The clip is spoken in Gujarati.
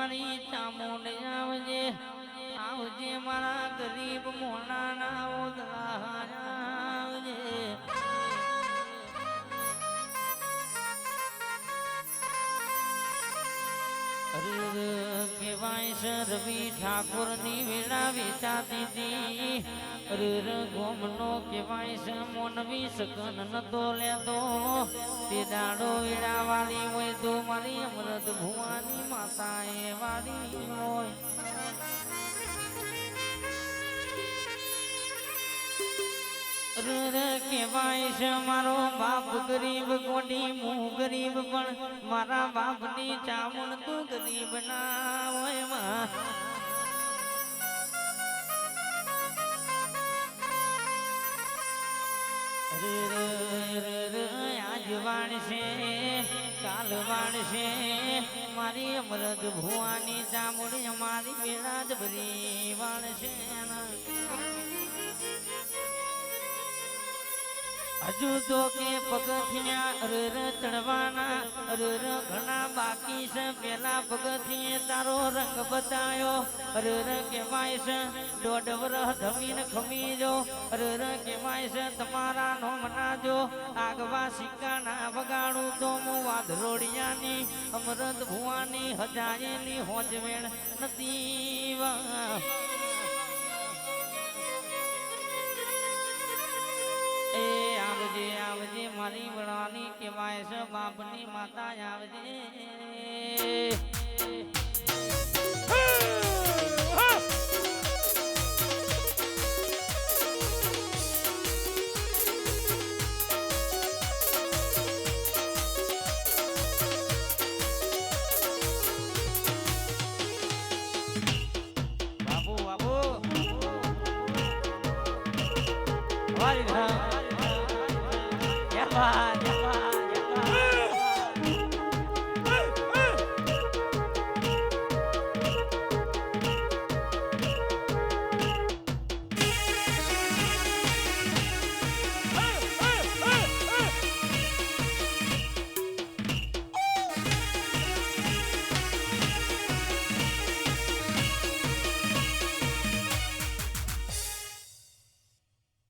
મારી ચામુંડ આવજે આવજે મારા ગરીબ મોનાના ઓદલા આવજે કેવાય છે રવિ ઠાકોર ની વેળા વેચાતી હતી ગોમનો કેવાય છે મોનવી સગન નતો લેતો તે દાડો વેળા વાળી હોય તો મારી અમૃત ભુવાની માતા એ વાળી હોય કેવાય છે મારો બાપ ગરીબ કોડી હું ગરીબ પણ મારા બાપ ની ચામુન તું ગરીબ ના હોય આજ વાણશે કાલ વાણશે મારી અમૃત ભુવાની ચામુડી મારી બેડા જ ભરી વાણશે હજુ તો કે પગથિયા ચડવાના ઘણા બાકી છે પેલા પગથિયે તારો રંગ બતાયો કેવાય છે દોઢ વરહ ધમીને ખમીજો કેવાય છે તમારા નો મનાજો આગવા સિક્કાના વગાડું તો હું વાધરોડિયાની અમૃત ભુવાની હજાયેલી હોજવેણ નથી આવજે આવજે મારી વડાની કહેવાય છે બાપની માતા આવજે બાબુ બાબુ વારી વાત